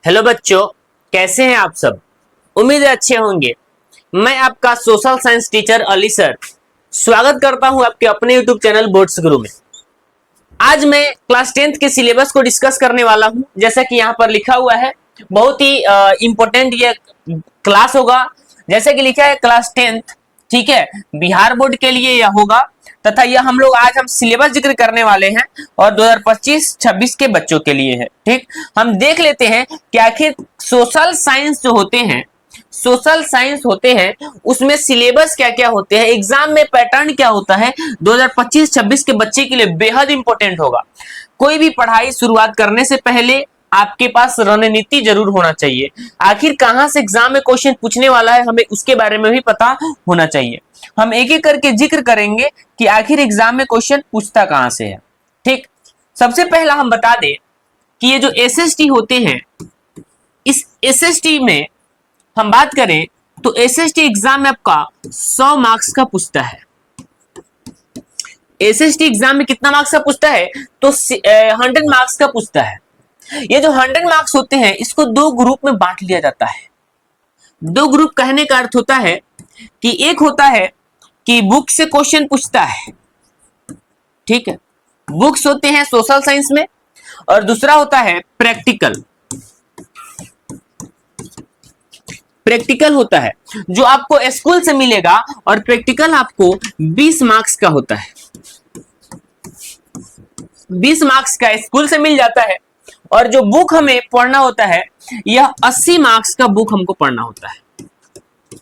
Hello बच्चों, कैसे हैं आप सब। उम्मीद है अच्छे होंगे। मैं आपका social science teacher Ali sir स्वागत करता हूं आपके अपने यूट्यूब चैनल बोर्ड्स गुरु में। आज मैं क्लास 10th के सिलेबस को डिस्कस करने वाला हूं। जैसा कि यहाँ पर लिखा हुआ है, बहुत ही इंपॉर्टेंट ये क्लास होगा। जैसे कि लिखा है क्लास 10th, ठीक है, बिहार बोर्ड के लिए यह होगा तथा यह हम सिलेबस जिक्र करने वाले हैं और 2025-26 के बच्चों के लिए है। ठीक, हम देख लेते हैं कि आखिर सोशल साइंस होते हैं उसमें सिलेबस क्या क्या होते हैं, एग्जाम में पैटर्न क्या होता है। 2025-26 के बच्चे के लिए बेहद इंपॉर्टेंट होगा। कोई भी पढ़ाई शुरुआत करने से पहले आपके पास रणनीति जरूर होना चाहिए। आखिर कहां से एग्जाम में क्वेश्चन पूछने वाला है, हमें उसके बारे में भी पता होना चाहिए। हम एक एक करके जिक्र करेंगे कि आखिर एग्जाम में क्वेश्चन पूछता कहां से है। ठीक, सबसे पहला हम बता दें कि ये जो एसएसटी होते हैं, इस एसएसटी में हम बात करें तो एसएसटी एग्जाम में आपका 100 मार्क्स का पूछता है। एसएसटी एग्जाम में कितना मार्क्स का पूछता है तो 100 मार्क्स का पूछता है। ये जो 100 मार्क्स होते हैं इसको दो ग्रुप में बांट लिया जाता है। दो ग्रुप कहने का अर्थ होता है कि एक होता है कि बुक से क्वेश्चन पूछता है, ठीक है, बुक्स होते हैं सोशल साइंस में, और दूसरा होता है प्रैक्टिकल। प्रैक्टिकल होता है जो आपको स्कूल से मिलेगा और प्रैक्टिकल आपको 20 मार्क्स का होता है। 20 मार्क्स का स्कूल से मिल जाता है और जो बुक हमें पढ़ना होता है यह 80 मार्क्स का बुक हमको पढ़ना होता है।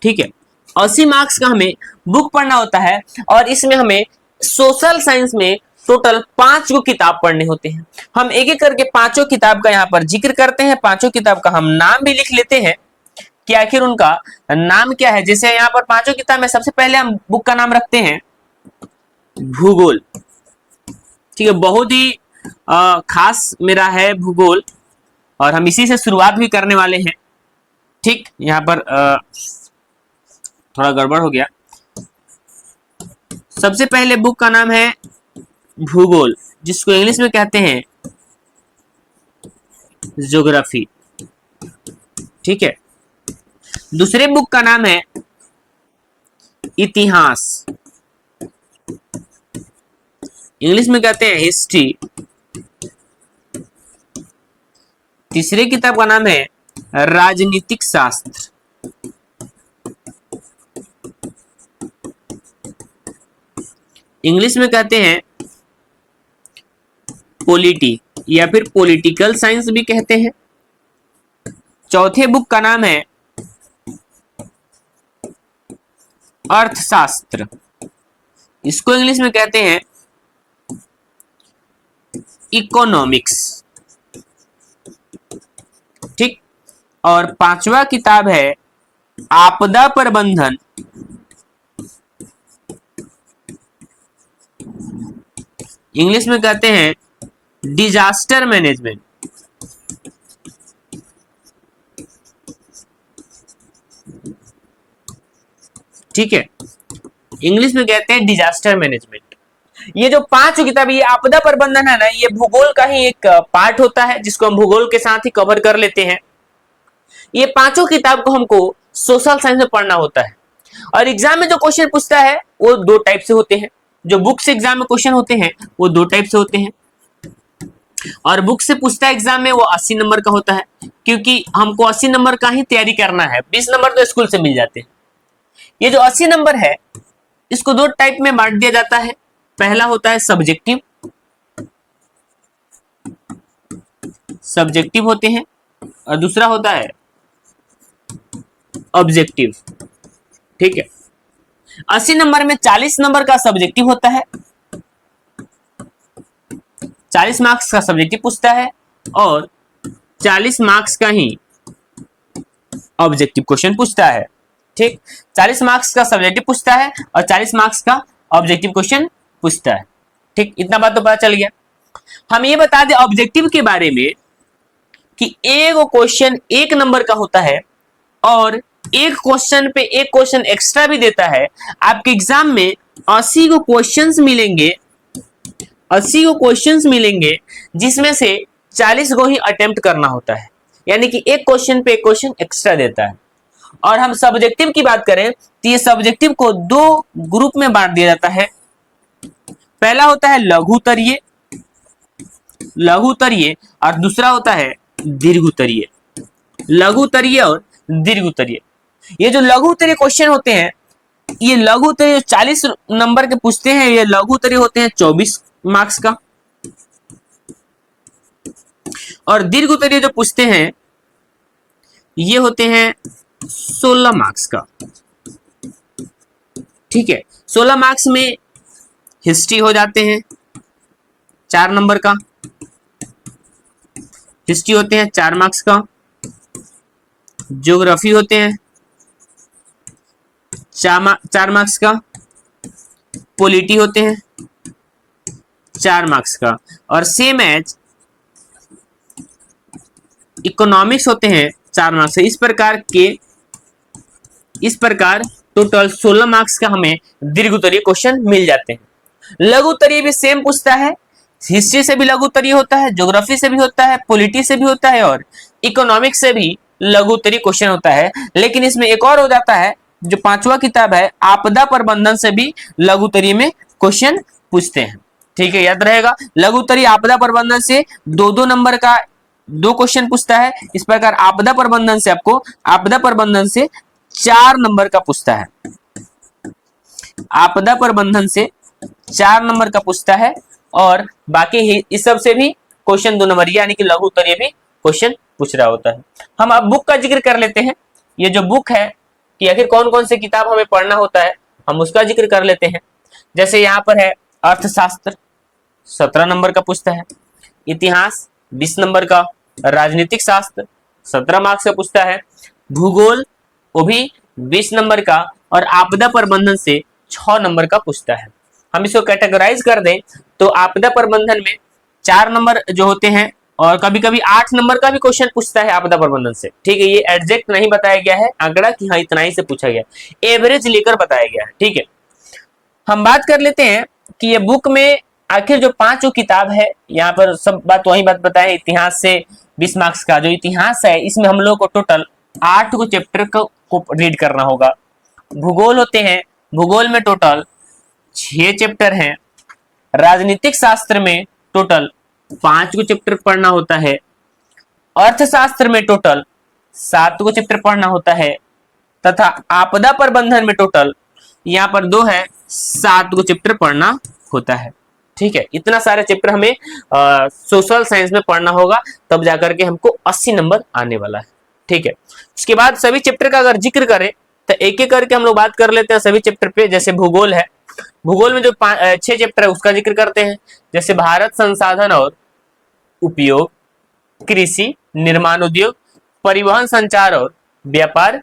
ठीक है, 80 मार्क्स का हमें बुक पढ़ना होता है और इसमें हमें सोशल साइंस में टोटल 5 को किताब पढ़ने होते हैं। हम एक एक करके पांचों किताब का यहाँ पर जिक्र करते हैं। पांचों किताब का हम नाम भी लिख लेते हैं कि आखिर उनका नाम क्या है। जैसे यहाँ पर पांचों किताब में सबसे पहले हम बुक का नाम रखते हैं भूगोल। ठीक है, बहुत ही खास मेरा है भूगोल और हम इसी से शुरुआत भी करने वाले हैं। ठीक, यहाँ पर थोड़ा गड़बड़ हो गया। सबसे पहले बुक का नाम है भूगोल, जिसको इंग्लिश में कहते हैं ज्योग्राफी। ठीक है, दूसरे बुक का नाम है इतिहास, इंग्लिश में कहते हैं हिस्ट्री। तीसरे किताब का नाम है राजनीतिक शास्त्र, इंग्लिश में कहते हैं पॉलिटी या फिर पॉलिटिकल साइंस भी कहते हैं। चौथे बुक का नाम है अर्थशास्त्र, इसको इंग्लिश में कहते हैं इकोनॉमिक्स। ठीक, और पांचवा किताब है आपदा प्रबंधन, इंग्लिश में कहते हैं डिजास्टर मैनेजमेंट। ठीक है, इंग्लिश में कहते हैं डिजास्टर मैनेजमेंट। ये जो 5 किताब, ये आपदा प्रबंधन है ना, ये भूगोल का ही एक पार्ट होता है जिसको हम भूगोल के साथ ही कवर कर लेते हैं। ये पांचों किताब को हमको सोशल साइंस में पढ़ना होता है और एग्जाम में जो क्वेश्चन पूछता है वो दो टाइप से होते हैं। जो बुक से एग्जाम में क्वेश्चन होते हैं वो दो टाइप से होते हैं, और बुक से पूछता है एग्जाम में वो 80 नंबर का होता है, क्योंकि हमको 80 नंबर का ही तैयारी करना है। 20 नंबर तो स्कूल से मिल जाते हैं। ये जो 80 नंबर है इसको दो टाइप में बांट दिया जाता है। पहला होता है सब्जेक्टिव होते हैं, और दूसरा होता है ऑब्जेक्टिव। ठीक है, 80 नंबर में 40 नंबर का सब्जेक्टिव होता है, 40 मार्क्स का सब्जेक्टिव पूछता है और 40 मार्क्स का ही ऑब्जेक्टिव क्वेश्चन पूछता है। ठीक, 40 मार्क्स का सब्जेक्टिव पूछता है और 40 मार्क्स का ऑब्जेक्टिव क्वेश्चन पूछता है। ठीक, इतना बात तो पता चल गया। हम ये बता दें ऑब्जेक्टिव के बारे में कि एक क्वेश्चन 1 नंबर का होता है और एक क्वेश्चन पे एक क्वेश्चन एक्स्ट्रा भी देता है। आपके एग्जाम में 80 को क्वेश्चंस मिलेंगे, 80 को क्वेश्चंस मिलेंगे जिसमें से 40 को ही अटेम्प्ट करना होता है। यानी कि एक क्वेश्चन पे एक क्वेश्चन एक्स्ट्रा देता है। और हम सब्जेक्टिव की बात करें तो ये सब्जेक्टिव को दो ग्रुप में बांट दिया जाता है। पहला होता है लघुतरीय, लघुतरीय, और दूसरा होता है दीर्घोत्तरीय। लघुतरीय और दीर्घोत्तरीय, ये जो लघुतरीय क्वेश्चन होते हैं, ये लघुतरीय 40 नंबर के पूछते हैं, ये लघुतरीय होते हैं 24 मार्क्स का। और दीर्घोत्तरीय जो पूछते हैं ये होते हैं 16 मार्क्स का। ठीक है, 16 मार्क्स में हिस्ट्री हो जाते हैं 4 नंबर का, हिस्ट्री होते हैं 4 मार्क्स का, ज्योग्राफी होते हैं 4 मार्क्स का, पॉलिटी होते हैं 4 मार्क्स का, और सेम एज इकोनॉमिक्स होते हैं 4 मार्क्स। इस प्रकार टोटल 16 मार्क्स का हमें दीर्घोत्तरीय क्वेश्चन मिल जाते हैं। लघुत्तरीय भी सेम पूछता है, हिस्ट्री से भी लघुत्तरीय होता है, ज्योग्राफी से भी होता है, पॉलिटी से भी होता है, और इकोनॉमिक्स से भी लघुत्तरीय क्वेश्चन होता है। लेकिन इसमें एक और हो जाता है, जो 5वां किताब है आपदा प्रबंधन से भी लघुत्तरीय में क्वेश्चन पूछते हैं। ठीक है, याद रहेगा, लघुत्तरीय आपदा प्रबंधन से 2-2 नंबर का 2 क्वेश्चन पूछता है। इस प्रकार आपदा प्रबंधन से आपको 4 नंबर का पूछता है, आपदा प्रबंधन से 4 नंबर का पूछता है, और बाकी इस सब से भी क्वेश्चन 2 नंबर, यानी कि लघुत्तरीय भी क्वेश्चन पूछ रहा होता है। हम अब बुक का जिक्र कर लेते हैं। ये जो बुक है कि आखिर कौन कौन से किताब हमें पढ़ना होता है, हम उसका जिक्र कर लेते हैं। जैसे यहाँ पर है अर्थशास्त्र 17 नंबर का पूछता है, इतिहास 20 नंबर का, राजनीतिक शास्त्र 17 मार्क्स का पूछता है, भूगोल वो भी 20 नंबर का, और आपदा प्रबंधन से 6 नंबर का पूछता है। हम इसको कैटेगराइज कर दें तो आपदा प्रबंधन में 4 नंबर जो होते हैं, और कभी कभी 8 नंबर का भी क्वेश्चन पूछता है आपदा प्रबंधन से। ठीक है, ये एग्जैक्ट नहीं बताया गया है आंकड़ा कि हाँ इतना ही से पूछा गया, एवरेज लेकर बताया गया है। ठीक है, हम बात कर लेते हैं कि ये बुक में आखिर जो 5 किताब है, यहाँ पर सब बात वही बात बताए। इतिहास से 20 मार्क्स का जो इतिहास है, इसमें हम लोग को टोटल 8 को चैप्टर को रीड करना होगा। भूगोल होते हैं, भूगोल में टोटल 6 चैप्टर हैं। राजनीतिक शास्त्र में टोटल 5 को चैप्टर पढ़ना होता है। अर्थशास्त्र में टोटल 7 को चैप्टर पढ़ना होता है, तथा आपदा प्रबंधन में टोटल यहाँ पर 2 है, 7 को चैप्टर पढ़ना होता है। ठीक है, इतना सारे चैप्टर हमें सोशल साइंस में पढ़ना होगा, तब जाकर के हमको 80 नंबर आने वाला है। ठीक है, उसके बाद सभी चैप्टर का अगर जिक्र करें तो एक एक करके हम लोग बात कर लेते हैं सभी चैप्टर पे। जैसे भूगोल है, भूगोल में जो 6 चैप्टर है उसका जिक्र करते हैं। जैसे भारत संसाधन और उपयोग, कृषि, निर्माण उद्योग, परिवहन, संचार और व्यापार,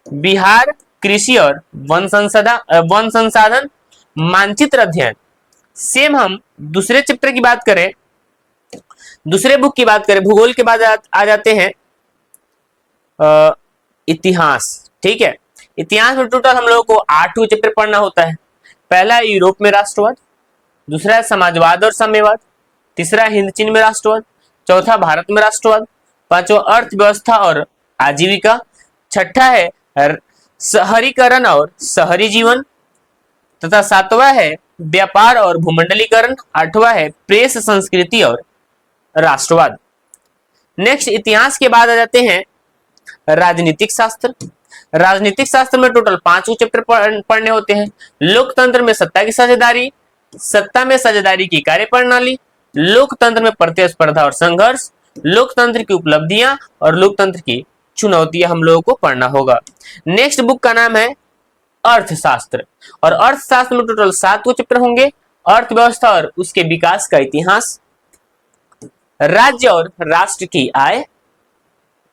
बिहार, कृषि और वन संसाधन, मानचित्र अध्ययन। सेम हम दूसरे चैप्टर की बात करें, दूसरे बुक की बात करें, भूगोल के बाद आ जाते हैं इतिहास। ठीक है, इतिहास में टोटल हम लोगों को 8 चैप्टर पढ़ना होता है। पहला है यूरोप में राष्ट्रवाद, दूसरा है समाजवाद और साम्यवाद, तीसरा हिंद चीन में राष्ट्रवाद, चौथा भारत में राष्ट्रवाद, पांचवा अर्थव्यवस्था और आजीविका, छठा है शहरीकरण और शहरी जीवन, तथा 7वां है व्यापार और भूमंडलीकरण, 8वां है प्रेस, संस्कृति और राष्ट्रवाद। नेक्स्ट इतिहास के बाद आ जाते हैं राजनीतिक शास्त्र। राजनीतिक शास्त्र में टोटल 5 चैप्टर पढ़ने होते हैं। लोकतंत्र में सत्ता की साझेदारी, सत्ता में साझेदारी की कार्यप्रणाली, लोकतंत्र में प्रतिस्पर्धा और संघर्ष, लोकतंत्र की उपलब्धियां और लोकतंत्र की चुनौतियां हम लोगों को पढ़ना होगा। नेक्स्ट बुक का नाम है अर्थशास्त्र, और अर्थशास्त्र में टोटल 7 चैप्टर होंगे। अर्थव्यवस्था और उसके विकास का इतिहास, राज्य और राष्ट्र की आय,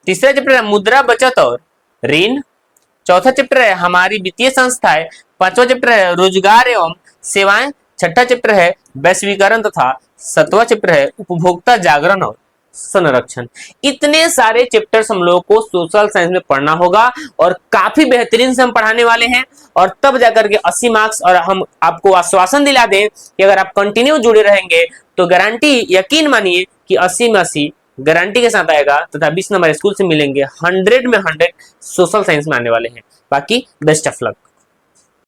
तीसरा चैप्टर है मुद्रा, बचत और ऋण, चौथा चैप्टर है हमारी वित्तीय संस्थाएं, पांचवा चैप्टर है रोजगार एवं सेवाएं, छठा चैप्टर है वैश्वीकरण, तथा 7वां चैप्टर है उपभोक्ता जागरण और संरक्षण। इतने सारे चैप्टर्स हम लोगों को सोशल साइंस में पढ़ना होगा, और काफी बेहतरीन से हम पढ़ाने वाले हैं, और तब जाकर के 80 मार्क्स। और हम आपको आश्वासन दिला दें कि अगर आप कंटिन्यू जुड़े रहेंगे तो गारंटी, यकीन मानिए कि 80 में 80 गारंटी के साथ आएगा तथा 20 नंबर स्कूल से मिलेंगे, 100 में 100 सोशल साइंस में आने वाले हैं। बाकी बेस्ट ऑफ लक।